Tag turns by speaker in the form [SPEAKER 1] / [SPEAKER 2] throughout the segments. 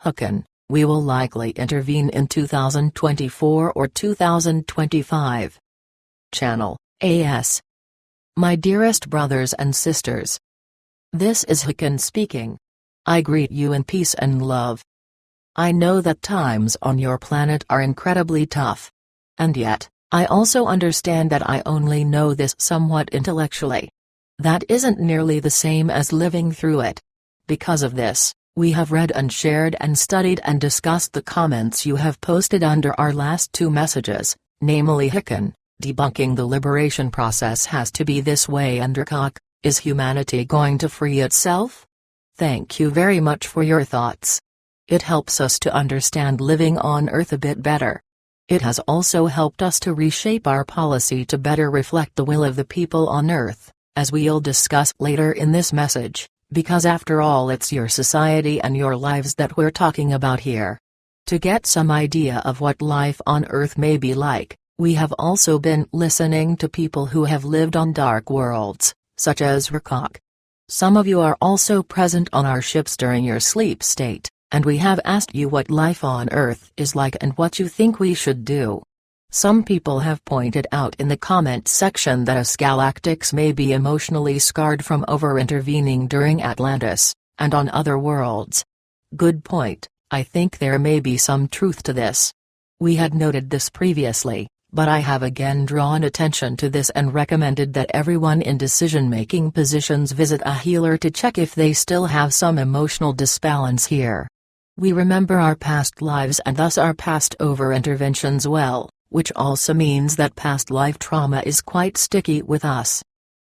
[SPEAKER 1] Hakann, we will likely intervene in 2024 or 2025. Channel, AS. My dearest brothers and sisters. This is Hakann speaking. I greet you in peace and love. I know that times on your planet are incredibly tough. And yet, I also understand that I only know this somewhat intellectually. That isn't nearly the same as living through it. Because of this, we have read and shared and studied and discussed the comments you have posted under our last two messages, namely Hakann, debunking the liberation process has to be this way, and Hakann, is humanity going to free itself? Thank you very much for your thoughts. It helps us to understand living on Earth a bit better. It has also helped us to reshape our policy to better reflect the will of the people on Earth, as we'll discuss later in this message, because after all it's your society and your lives that we're talking about here. To get some idea of what life on Earth may be like, we have also been listening to people who have lived on dark worlds, such as Hakann. Some of you are also present on our ships during your sleep state, and we have asked you what life on Earth is like and what you think we should do. Some people have pointed out in the comment section that us galactics may be emotionally scarred from over-intervening during Atlantis, and on other worlds. Good point. I think there may be some truth to this. We had noted this previously, but I have again drawn attention to this and recommended that everyone in decision-making positions visit a healer to check if they still have some emotional disbalance here. We remember our past lives and thus our past over-interventions well, which also means that past life trauma is quite sticky with us.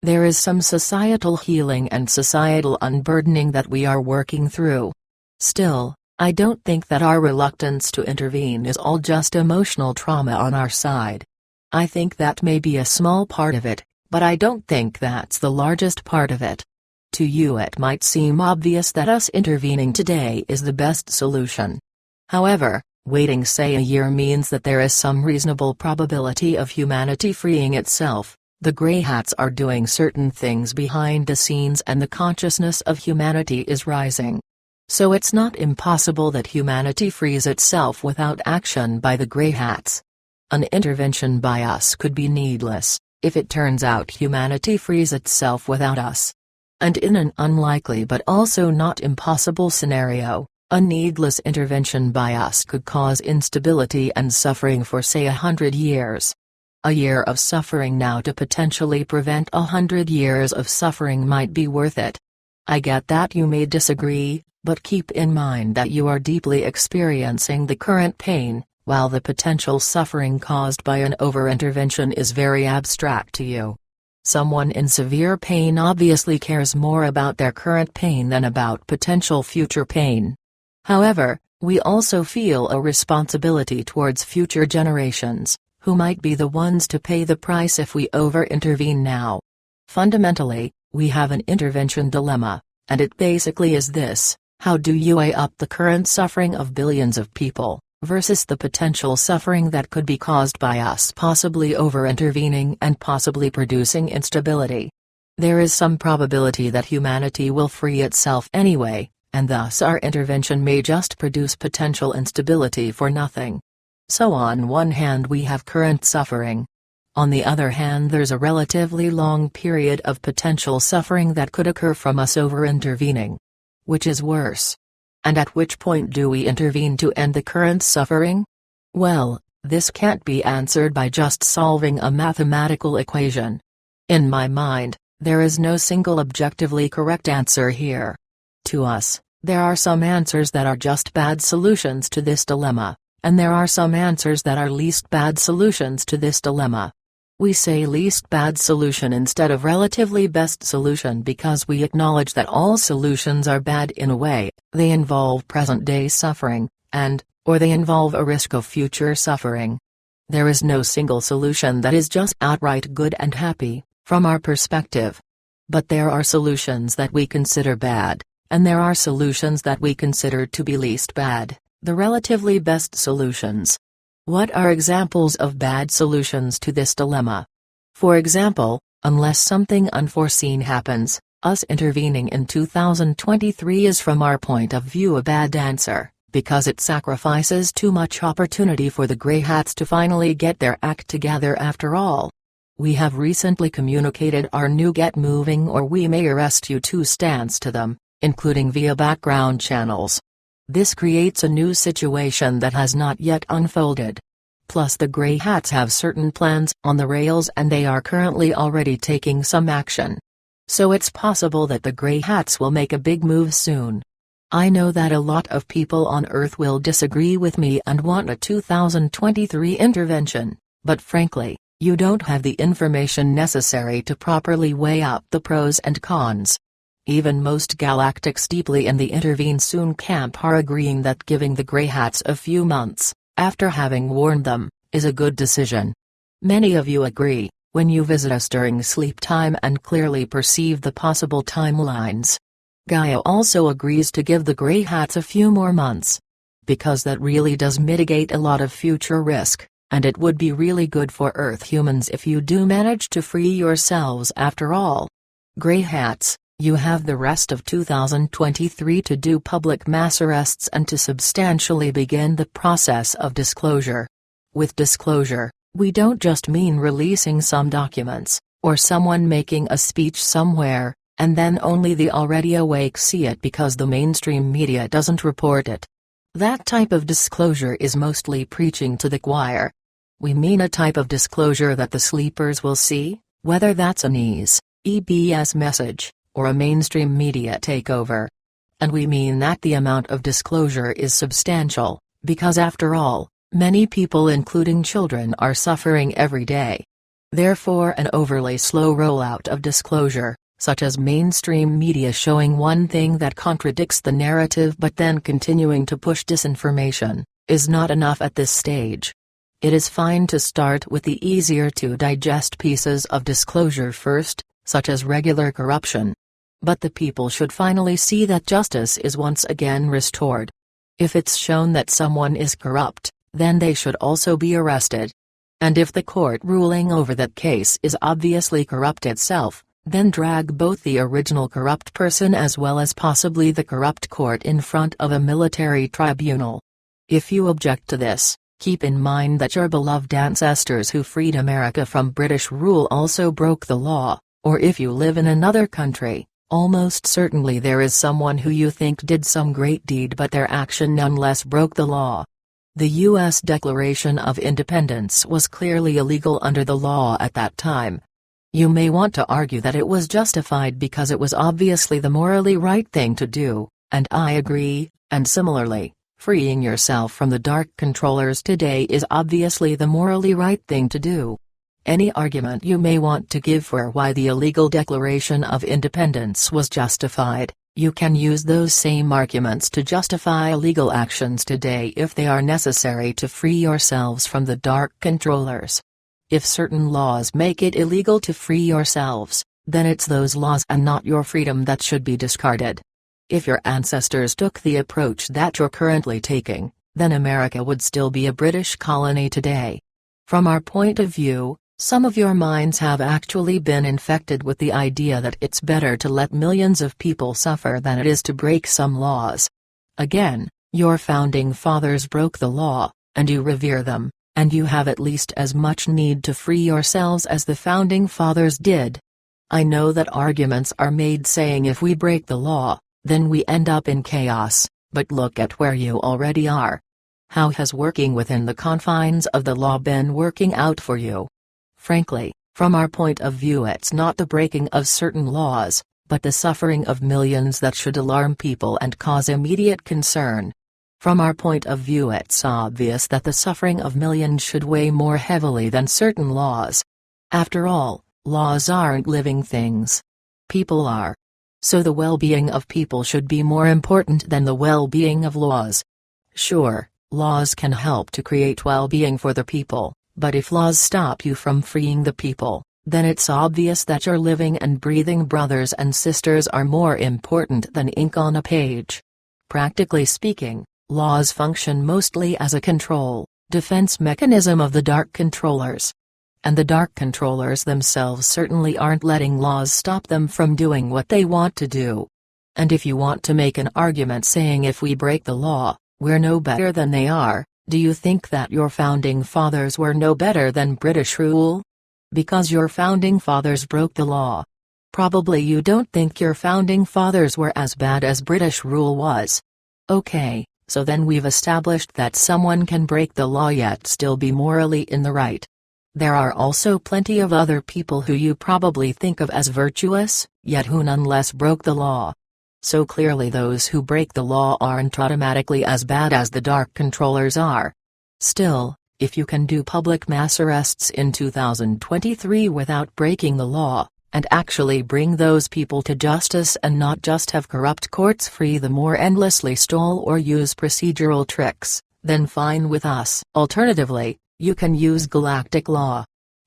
[SPEAKER 1] There is some societal healing and societal unburdening that we are working through. Still, I don't think that our reluctance to intervene is all just emotional trauma on our side. I think that may be a small part of it, but I don't think that's the largest part of it. To you it might seem obvious that us intervening today is the best solution. However, waiting say a year means that there is some reasonable probability of humanity freeing itself. The Grey Hats are doing certain things behind the scenes and the consciousness of humanity is rising. So it's not impossible that humanity frees itself without action by the Grey Hats. An intervention by us could be needless, if it turns out humanity frees itself without us. And in an unlikely but also not impossible scenario, a needless intervention by us could cause instability and suffering for say 100 years. A year of suffering now to potentially prevent 100 years of suffering might be worth it. I get that you may disagree, but keep in mind that you are deeply experiencing the current pain, while the potential suffering caused by an over-intervention is very abstract to you. Someone in severe pain obviously cares more about their current pain than about potential future pain. However, we also feel a responsibility towards future generations, who might be the ones to pay the price if we over-intervene now. Fundamentally, we have an intervention dilemma, and it basically is this: how do you weigh up the current suffering of billions of people, versus the potential suffering that could be caused by us possibly over-intervening and possibly producing instability? There is some probability that humanity will free itself anyway, and thus our intervention may just produce potential instability for nothing. So on one hand we have current suffering. On the other hand there's a relatively long period of potential suffering that could occur from us over-intervening. Which is worse? And at which point do we intervene to end the current suffering? Well, this can't be answered by just solving a mathematical equation. In my mind, there is no single objectively correct answer here. To us, there are some answers that are just bad solutions to this dilemma, and there are some answers that are least bad solutions to this dilemma. We say least bad solution instead of relatively best solution because we acknowledge that all solutions are bad in a way. They involve present-day suffering, or they involve a risk of future suffering. There is no single solution that is just outright good and happy, from our perspective. But there are solutions that we consider bad, and there are solutions that we consider to be least bad, the relatively best solutions. What are examples of bad solutions to this dilemma? For example, unless something unforeseen happens, us intervening in 2023 is from our point of view a bad answer, because it sacrifices too much opportunity for the Grey Hats to finally get their act together after all. We have recently communicated our new "get moving or we may arrest you" stance to them, including via background channels. This creates a new situation that has not yet unfolded. Plus the Grey Hats have certain plans on the rails and they are currently already taking some action. So it's possible that the Grey Hats will make a big move soon. I know that a lot of people on Earth will disagree with me and want a 2023 intervention, but frankly, you don't have the information necessary to properly weigh up the pros and cons. Even most galactics deeply in the intervene soon camp are agreeing that giving the Grey Hats a few months, after having warned them, is a good decision. Many of you agree, when you visit us during sleep time and clearly perceive the possible timelines. Gaia also agrees to give the Grey Hats a few more months. Because that really does mitigate a lot of future risk, and it would be really good for Earth humans if you do manage to free yourselves after all. Grey Hats, you have the rest of 2023 to do public mass arrests and to substantially begin the process of disclosure. With disclosure, we don't just mean releasing some documents, or someone making a speech somewhere, and then only the already awake see it because the mainstream media doesn't report it. That type of disclosure is mostly preaching to the choir. We mean a type of disclosure that the sleepers will see, whether that's an EBS message, or a mainstream media takeover. And we mean that the amount of disclosure is substantial, because after all, many people including children are suffering every day. Therefore an overly slow rollout of disclosure, such as mainstream media showing one thing that contradicts the narrative but then continuing to push disinformation, is not enough at this stage. It is fine to start with the easier to digest pieces of disclosure first, such as regular corruption. But the people should finally see that justice is once again restored. If it's shown that someone is corrupt, then they should also be arrested. And if the court ruling over that case is obviously corrupt itself, then drag both the original corrupt person as well as possibly the corrupt court in front of a military tribunal. If you object to this, keep in mind that your beloved ancestors who freed America from British rule also broke the law, or if you live in another country, almost certainly there is someone who you think did some great deed but their action nonetheless broke the law. The U.S. Declaration of Independence was clearly illegal under the law at that time. You may want to argue that it was justified because it was obviously the morally right thing to do, and I agree, and similarly, freeing yourself from the dark controllers today is obviously the morally right thing to do. Any argument you may want to give for why the illegal Declaration of Independence was justified, you can use those same arguments to justify illegal actions today if they are necessary to free yourselves from the dark controllers. If certain laws make it illegal to free yourselves, then it's those laws and not your freedom that should be discarded. If your ancestors took the approach that you're currently taking, then America would still be a British colony today. From our point of view, some of your minds have actually been infected with the idea that it's better to let millions of people suffer than it is to break some laws. Again, your founding fathers broke the law, and you revere them, and you have at least as much need to free yourselves as the founding fathers did. I know that arguments are made saying if we break the law, then we end up in chaos, but look at where you already are. How has working within the confines of the law been working out for you? Frankly, from our point of view it's not the breaking of certain laws, but the suffering of millions that should alarm people and cause immediate concern. From our point of view it's obvious that the suffering of millions should weigh more heavily than certain laws. After all, laws aren't living things. People are. So the well-being of people should be more important than the well-being of laws. Sure, laws can help to create well-being for the people, but if laws stop you from freeing the people, then it's obvious that your living and breathing brothers and sisters are more important than ink on a page. Practically speaking, laws function mostly as a control, defense mechanism of the dark controllers. And the dark controllers themselves certainly aren't letting laws stop them from doing what they want to do. And if you want to make an argument saying if we break the law, We're no better than they are. Do you think that your founding fathers were no better than British rule? Because your founding fathers broke the law. Probably you don't think your founding fathers were as bad as British rule was. Okay, so then we've established that someone can break the law yet still be morally in the right. There are also plenty of other people who you probably think of as virtuous, yet who nonetheless broke the law. So clearly those who break the law aren't automatically as bad as the dark controllers are. Still, if you can do public mass arrests in 2023 without breaking the law, and actually bring those people to justice and not just have corrupt courts free them or endlessly stall or use procedural tricks, then fine with us. Alternatively, you can use galactic law.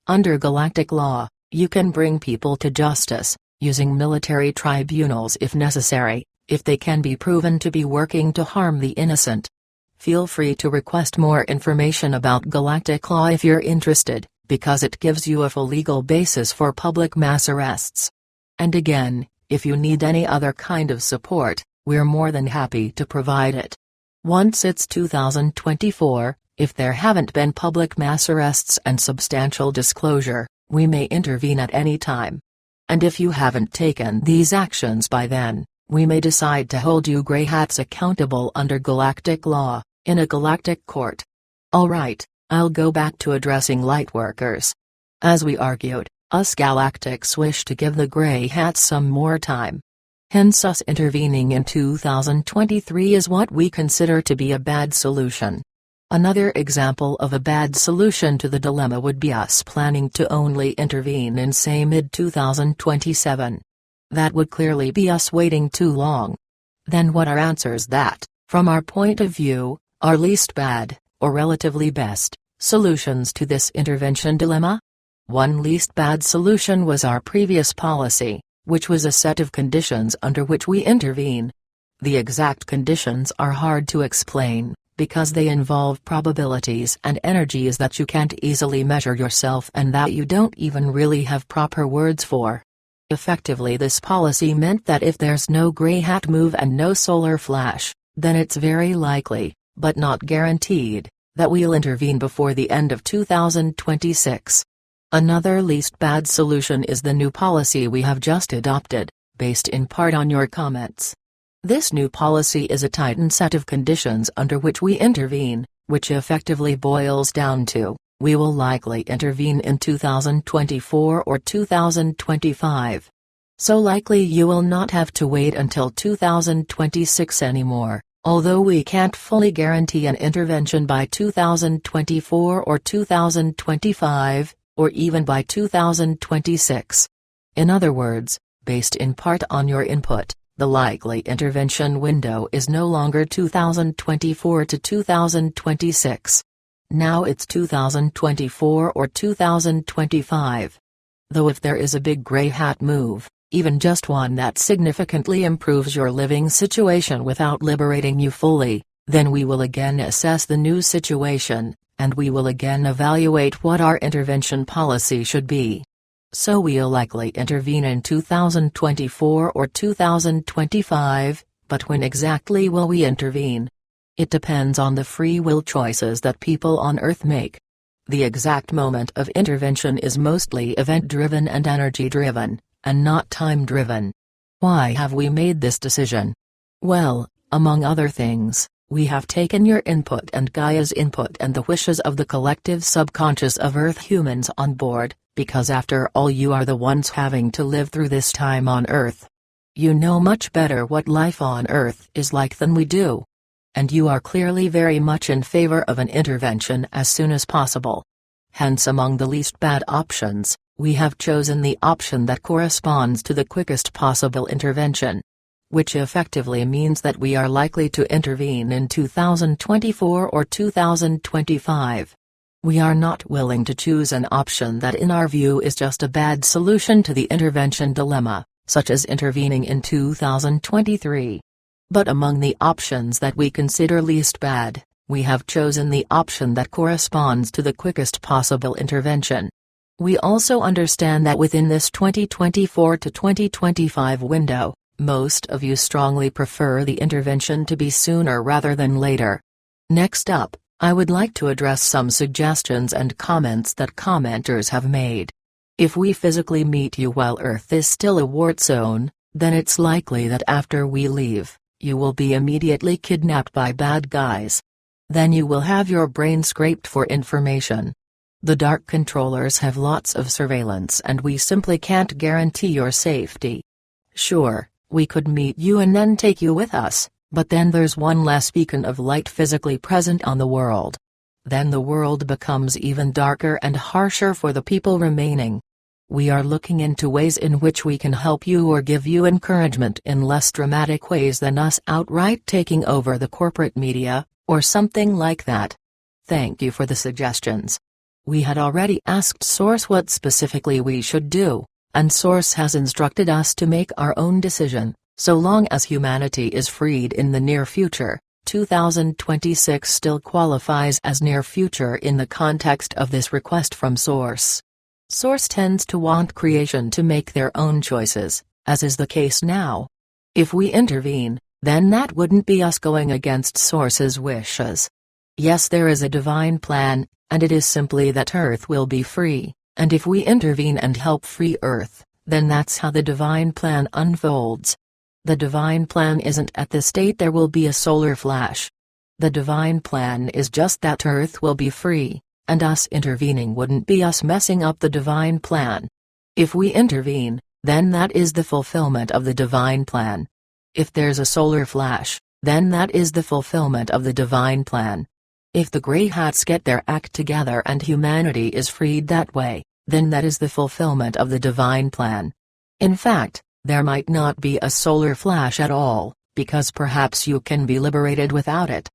[SPEAKER 1] Under galactic law, you can bring people to justice, using military tribunals if necessary, if they can be proven to be working to harm the innocent. Feel free to request more information about galactic law if you're interested, because it gives you a full legal basis for public mass arrests. And again, if you need any other kind of support, we're more than happy to provide it. Once it's 2024, if there haven't been public mass arrests and substantial disclosure, we may intervene at any time. And if you haven't taken these actions by then, we may decide to hold you grey hats accountable under galactic law, in a galactic court. Alright, I'll go back to addressing lightworkers. As we argued, us galactics wish to give the grey hats some more time. Hence us intervening in 2023 is what we consider to be a bad solution. Another example of a bad solution to the dilemma would be us planning to only intervene in say mid-2027. That would clearly be us waiting too long. Then what are answers that, from our point of view, are least bad, or relatively best, solutions to this intervention dilemma? One least bad solution was our previous policy, which was a set of conditions under which we intervene. The exact conditions are hard to explain, because they involve probabilities and energies that you can't easily measure yourself and that you don't even really have proper words for. Effectively, this policy meant that if there's no grey hat move and no solar flash, then it's very likely, but not guaranteed, that we'll intervene before the end of 2026. Another least bad solution is the new policy we have just adopted, based in part on your comments. This new policy is a tightened set of conditions under which we intervene, which effectively boils down to, we will likely intervene in 2024 or 2025. So likely you will not have to wait until 2026 anymore, although we can't fully guarantee an intervention by 2024 or 2025, or even by 2026. In other words, based in part on your input, the likely intervention window is no longer 2024 to 2026. Now it's 2024 or 2025. Though if there is a big grey hat move, even just one that significantly improves your living situation without liberating you fully, then we will again assess the new situation, and we will again evaluate what our intervention policy should be. So we'll likely intervene in 2024 or 2025, but when exactly will we intervene? It depends on the free will choices that people on Earth make. The exact moment of intervention is mostly event-driven and energy-driven, and not time-driven. Why have we made this decision? Well, among other things, we have taken your input and Gaia's input and the wishes of the collective subconscious of Earth humans on board, because after all you are the ones having to live through this time on Earth. You know much better what life on Earth is like than we do. And you are clearly very much in favor of an intervention as soon as possible. Hence, among the least bad options, we have chosen the option that corresponds to the quickest possible intervention. Which effectively means that we are likely to intervene in 2024 or 2025. We are not willing to choose an option that in our view is just a bad solution to the intervention dilemma, such as intervening in 2023. But among the options that we consider least bad, we have chosen the option that corresponds to the quickest possible intervention. We also understand that within this 2024 to 2025 window, Most of you strongly prefer the intervention to be sooner rather than later. Next up, I would like to address some suggestions and comments that commenters have made. If we physically meet you while Earth is still a war zone, then it's likely that after we leave, you will be immediately kidnapped by bad guys. Then you will have your brain scraped for information. The Dark Controllers have lots of surveillance and we simply can't guarantee your safety. Sure, we could meet you and then take you with us, but then there's one less beacon of light physically present on the world. Then the world becomes even darker and harsher for the people remaining. We are looking into ways in which we can help you or give you encouragement in less dramatic ways than us outright taking over the corporate media, or something like that. Thank you for the suggestions. We had already asked Source what specifically we should do, and Source has instructed us to make our own decision, so long as humanity is freed in the near future. 2026 still qualifies as near future in the context of this request from Source. Source tends to want creation to make their own choices, as is the case now. If we intervene, then that wouldn't be us going against Source's wishes. Yes, there is a divine plan, and it is simply that Earth will be free, and if we intervene and help free Earth, then that's how the divine plan unfolds. The divine plan isn't at the state there will be a solar flash. The divine plan is just that Earth will be free, and us intervening wouldn't be us messing up the divine plan. If we intervene, then that is the fulfillment of the divine plan. If there's a solar flash, then that is the fulfillment of the divine plan. If the Grey Hats get their act together and humanity is freed that way, then that is the fulfillment of the divine plan. In fact, there might not be a solar flash at all, because perhaps you can be liberated without it.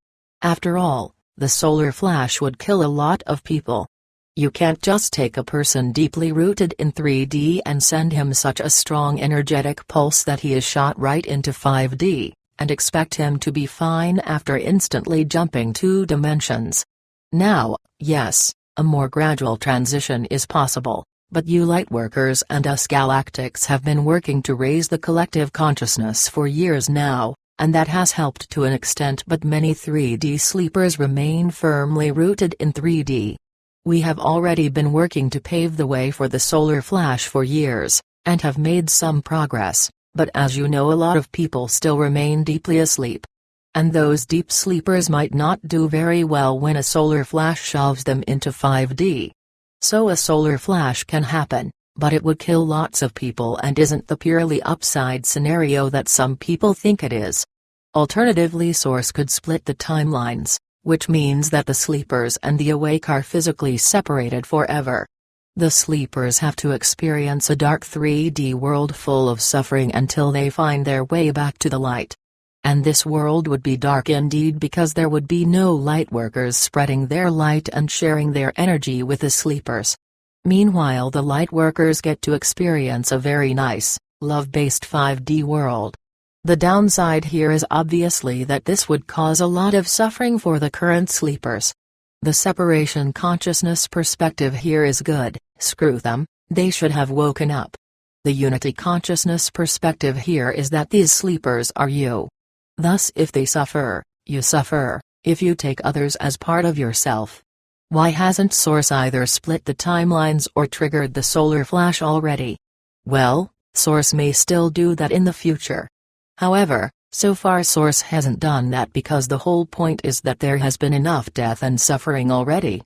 [SPEAKER 1] After all, the solar flash would kill a lot of people. You can't just take a person deeply rooted in 3D and send him such a strong energetic pulse that he is shot right into 5D, and expect him to be fine after instantly jumping 2 dimensions. Now, yes, a more gradual transition is possible, but you lightworkers and us galactics have been working to raise the collective consciousness for years now, and that has helped to an extent, but many 3D sleepers remain firmly rooted in 3D. We have already been working to pave the way for the solar flash for years, and have made some progress, but as you know, a lot of people still remain deeply asleep. And those deep sleepers might not do very well when a solar flash shoves them into 5D. So a solar flash can happen, but it would kill lots of people and isn't the purely upside scenario that some people think it is. Alternatively, Source could split the timelines, which means that the sleepers and the awake are physically separated forever. The sleepers have to experience a dark 3D world full of suffering until they find their way back to the light. And this world would be dark indeed, because there would be no lightworkers spreading their light and sharing their energy with the sleepers. Meanwhile, the lightworkers get to experience a very nice, love-based 5D world. The downside here is obviously that this would cause a lot of suffering for the current sleepers. The separation consciousness perspective here is good, screw them, they should have woken up. The unity consciousness perspective here is that these sleepers are you. Thus, if they suffer, you suffer, if you take others as part of yourself. Why hasn't Source either split the timelines or triggered the solar flash already? Well, Source may still do that in the future. However, so far Source hasn't done that because the whole point is that there has been enough death and suffering already.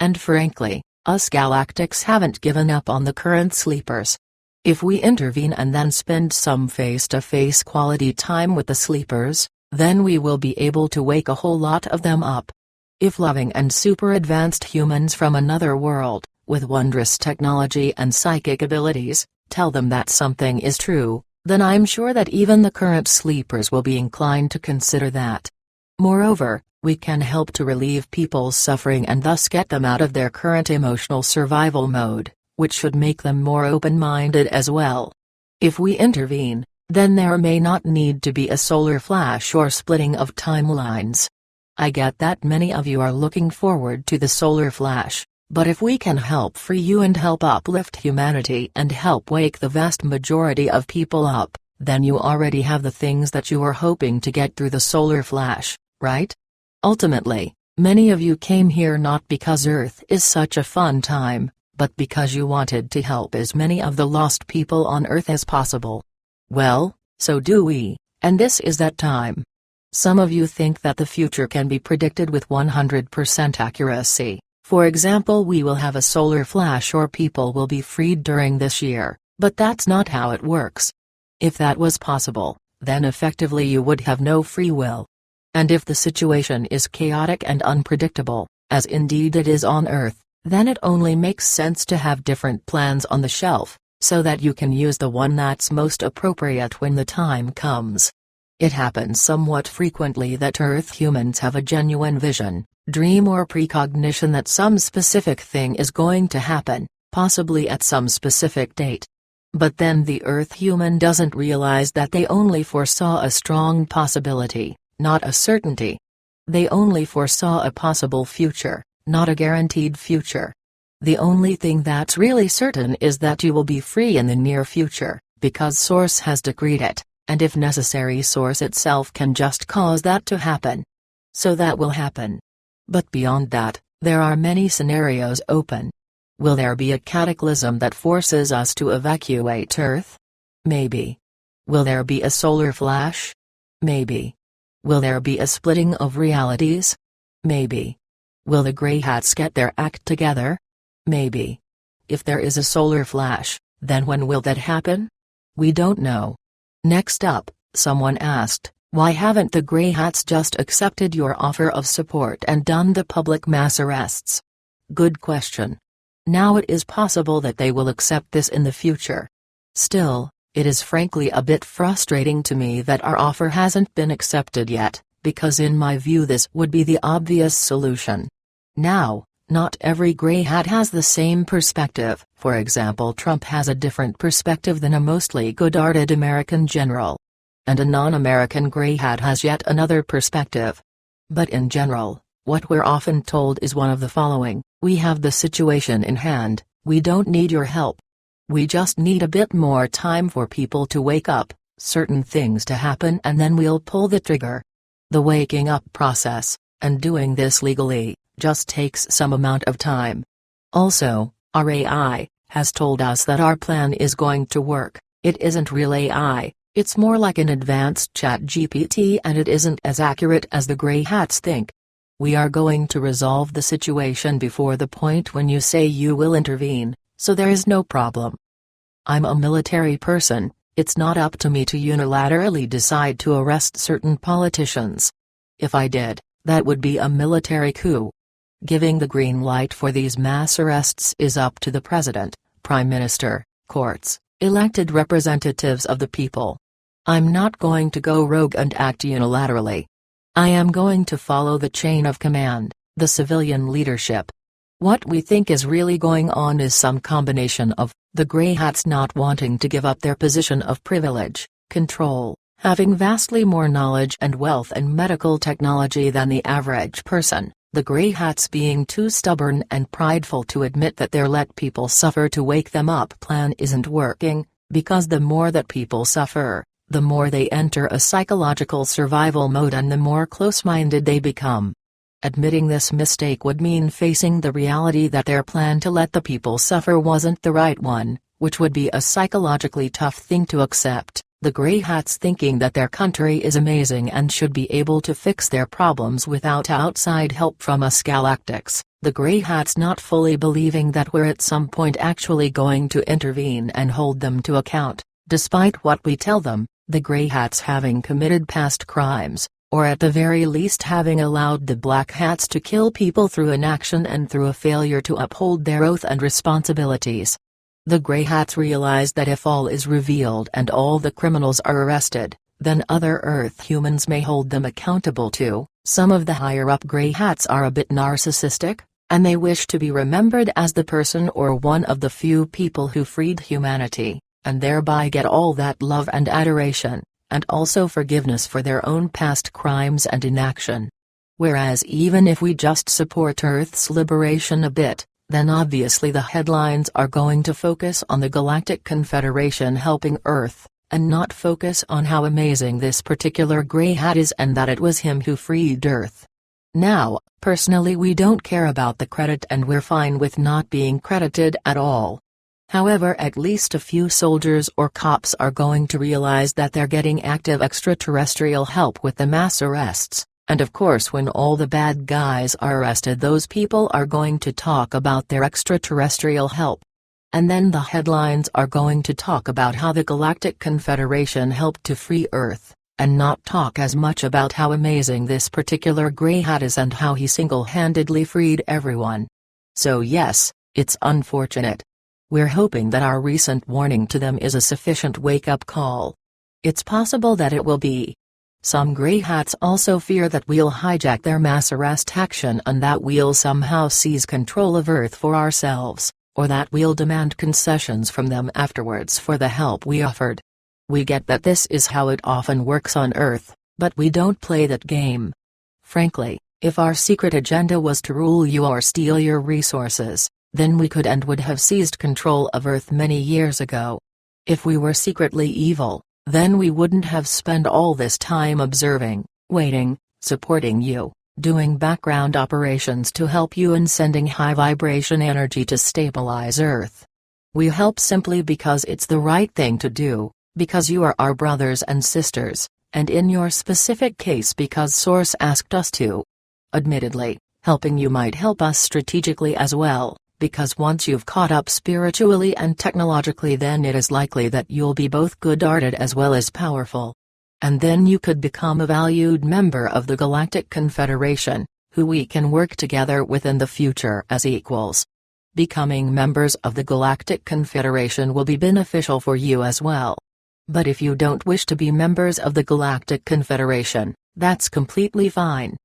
[SPEAKER 1] And frankly, us galactics haven't given up on the current sleepers. If we intervene and then spend some face-to-face quality time with the sleepers, then we will be able to wake a whole lot of them up. If loving and super advanced humans from another world, with wondrous technology and psychic abilities, tell them that something is true, then I'm sure that even the current sleepers will be inclined to consider that. Moreover, we can help to relieve people's suffering and thus get them out of their current emotional survival mode, which should make them more open-minded as well. If we intervene, then there may not need to be a solar flash or splitting of timelines. I get that many of you are looking forward to the solar flash, but if we can help free you and help uplift humanity and help wake the vast majority of people up, then you already have the things that you are hoping to get through the solar flash, right? Ultimately, many of you came here not because Earth is such a fun time, but because you wanted to help as many of the lost people on Earth as possible. Well, so do we, and this is that time. Some of you think that the future can be predicted with 100% accuracy. For example, we will have a solar flash or people will be freed during this year, but that's not how it works. If that was possible, then effectively you would have no free will. And if the situation is chaotic and unpredictable, as indeed it is on Earth, then it only makes sense to have different plans on the shelf, so that you can use the one that's most appropriate when the time comes. It happens somewhat frequently that Earth humans have a genuine vision, dream or precognition that some specific thing is going to happen, possibly at some specific date. But then the Earth human doesn't realize that they only foresaw a strong possibility, not a certainty. They only foresaw a possible future, not a guaranteed future. The only thing that's really certain is that you will be free in the near future, because Source has decreed it, and if necessary Source itself can just cause that to happen. So that will happen. But beyond that, there are many scenarios open. Will there be a cataclysm that forces us to evacuate Earth? Maybe. Will there be a solar flash? Maybe. Will there be a splitting of realities? Maybe. Will the Grey Hats get their act together? Maybe. If there is a solar flash, then when will that happen? We don't know. Next up, someone asked, why haven't the Grey Hats just accepted your offer of support and done the public mass arrests? Good question. Now it is possible that they will accept this in the future. Still, it is frankly a bit frustrating to me that our offer hasn't been accepted yet, because in my view this would be the obvious solution. Now, not every Grey Hat has the same perspective. For example, Trump has a different perspective than a mostly good-hearted American general. And a non-American Grey Hat has yet another perspective. But in general, what we're often told is one of the following: we have the situation in hand, we don't need your help. We just need a bit more time for people to wake up, certain things to happen, and then we'll pull the trigger. The waking up process, and doing this legally, just takes some amount of time. Also, our AI has told us that our plan is going to work. It isn't real AI, it's more like an advanced chat GPT, and it isn't as accurate as the Grey Hats think. We are going to resolve the situation before the point when you say you will intervene, so there is no problem. I'm a military person, it's not up to me to unilaterally decide to arrest certain politicians. If I did, that would be a military coup. Giving the green light for these mass arrests is up to the President, Prime Minister, courts, elected representatives of the people. I'm not going to go rogue and act unilaterally. I am going to follow the chain of command, the civilian leadership. What we think is really going on is some combination of the Grey Hats not wanting to give up their position of privilege, control, having vastly more knowledge and wealth and medical technology than the average person, the Grey Hats being too stubborn and prideful to admit that their let people suffer to wake them up plan isn't working, because the more that people suffer, the more they enter a psychological survival mode and the more close-minded they become. Admitting this mistake would mean facing the reality that their plan to let the people suffer wasn't the right one, which would be a psychologically tough thing to accept. The Grey Hats thinking that their country is amazing and should be able to fix their problems without outside help from us galactics. The Grey Hats not fully believing that we're at some point actually going to intervene and hold them to account, despite what we tell them. The Grey Hats having committed past crimes, or at the very least having allowed the Black Hats to kill people through inaction and through a failure to uphold their oath and responsibilities. The Grey Hats realize that if all is revealed and all the criminals are arrested, then other Earth humans may hold them accountable too. Some of the higher-up Grey Hats are a bit narcissistic, and they wish to be remembered as the person or one of the few people who freed humanity, and thereby get all that love and adoration, and also forgiveness for their own past crimes and inaction. Whereas even if we just support Earth's liberation a bit, then obviously the headlines are going to focus on the Galactic Confederation helping Earth, and not focus on how amazing this particular Grey Hat is and that it was him who freed Earth. Now, personally we don't care about the credit and we're fine with not being credited at all. However, at least a few soldiers or cops are going to realize that they're getting active extraterrestrial help with the mass arrests, and of course when all the bad guys are arrested those people are going to talk about their extraterrestrial help. And then the headlines are going to talk about how the Galactic Confederation helped to free Earth, and not talk as much about how amazing this particular Grey Hat is and how he single-handedly freed everyone. So yes, it's unfortunate. We're hoping that our recent warning to them is a sufficient wake-up call. It's possible that it will be. Some Grey Hats also fear that we'll hijack their mass arrest action and that we'll somehow seize control of Earth for ourselves, or that we'll demand concessions from them afterwards for the help we offered. We get that this is how it often works on Earth, but we don't play that game. Frankly, if our secret agenda was to rule you or steal your resources, then we could and would have seized control of Earth many years ago. If we were secretly evil, then we wouldn't have spent all this time observing, waiting, supporting you, doing background operations to help you and sending high-vibration energy to stabilize Earth. We help simply because it's the right thing to do, because you are our brothers and sisters, and in your specific case because Source asked us to. Admittedly, helping you might help us strategically as well, because once you've caught up spiritually and technologically then it is likely that you'll be both good-hearted as well as powerful. And then you could become a valued member of the Galactic Confederation, who we can work together with in the future as equals. Becoming members of the Galactic Confederation will be beneficial for you as well. But if you don't wish to be members of the Galactic Confederation, that's completely fine.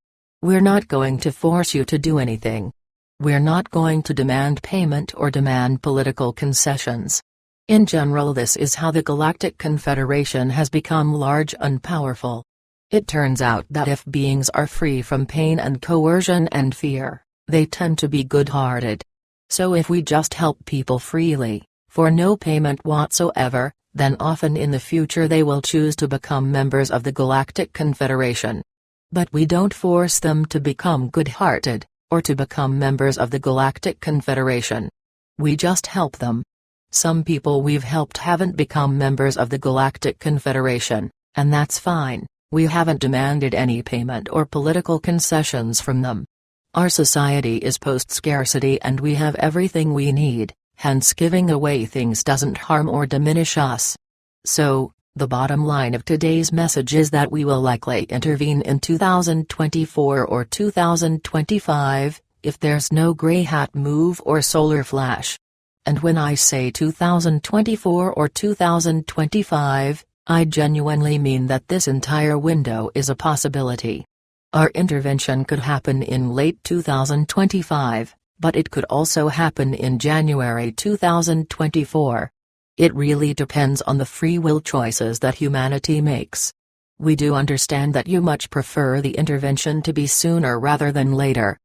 [SPEAKER 1] We're not going to force you to do anything. We're not going to demand payment or demand political concessions. In general, this is how the Galactic Confederation has become large and powerful. It turns out that if beings are free from pain and coercion and fear, they tend to be good-hearted. So if we just help people freely, for no payment whatsoever, then often in the future they will choose to become members of the Galactic Confederation. But we don't force them to become good-hearted, or to become members of the Galactic Confederation. We just help them. Some people we've helped haven't become members of the Galactic Confederation, and that's fine. We haven't demanded any payment or political concessions from them. Our society is post-scarcity and we have everything we need, hence giving away things doesn't harm or diminish us. So, the bottom line of today's message is that we will likely intervene in 2024 or 2025, if there's no Grey Hat move or solar flash. And when I say 2024 or 2025, I genuinely mean that this entire window is a possibility. Our intervention could happen in late 2025, but it could also happen in January 2024. It really depends on the free will choices that humanity makes. We do understand that you much prefer the intervention to be sooner rather than later.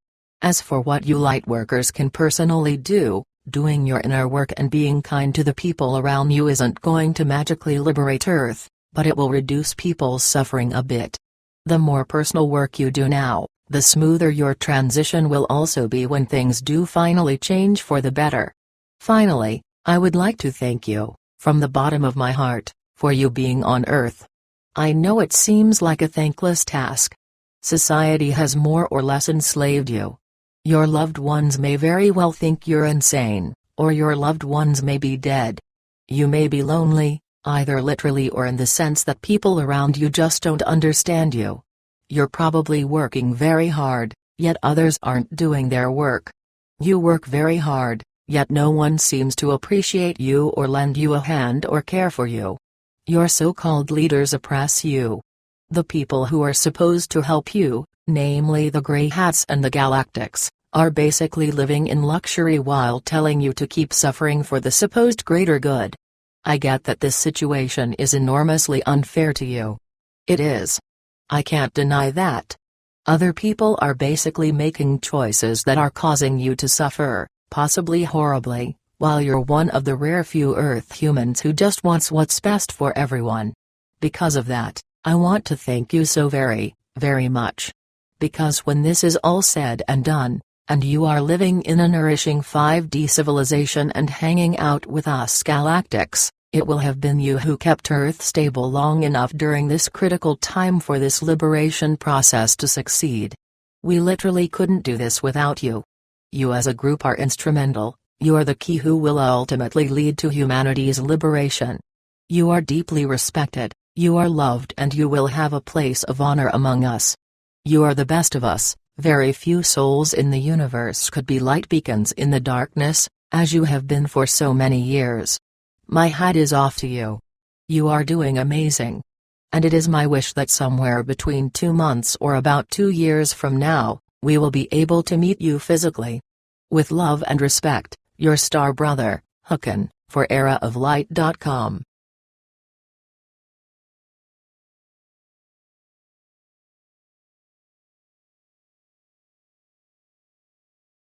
[SPEAKER 1] As for what you lightworkers can personally do, doing your inner work and being kind to the people around you isn't going to magically liberate Earth, but it will reduce people's suffering a bit. The more personal work you do now, the smoother your transition will also be when things do finally change for the better. Finally, I would like to thank you, from the bottom of my heart, for you being on Earth. I know it seems like a thankless task. Society has more or less enslaved you. Your loved ones may very well think you're insane, or your loved ones may be dead. You may be lonely, either literally or in the sense that people around you just don't understand you. You're probably working very hard, yet others aren't doing their work. You work very hard, yet no one seems to appreciate you or lend you a hand or care for you. Your so-called leaders oppress you. The people who are supposed to help you, namely the Grey Hats and the Galactics, are basically living in luxury while telling you to keep suffering for the supposed greater good. I get that this situation is enormously unfair to you. It is. I can't deny that. Other people are basically making choices that are causing you to suffer, possibly horribly, while you're one of the rare few Earth humans who just wants what's best for everyone. Because of that, I want to thank you so very, very much. Because when this is all said and done, and you are living in a nourishing 5D civilization and hanging out with us galactics, it will have been you who kept Earth stable long enough during this critical time for this liberation process to succeed. We literally couldn't do this without you. You as a group are instrumental, you are the key who will ultimately lead to humanity's liberation. You are deeply respected, you are loved, and you will have a place of honor among us. You are the best of us. Very few souls in the universe could be light beacons in the darkness, as you have been for so many years. My hat is off to you. You are doing amazing. And it is my wish that somewhere between 2 months or about 2 years from now, we will be able to meet you physically. With love and respect, your star brother, Hakann, for eraoflight.com.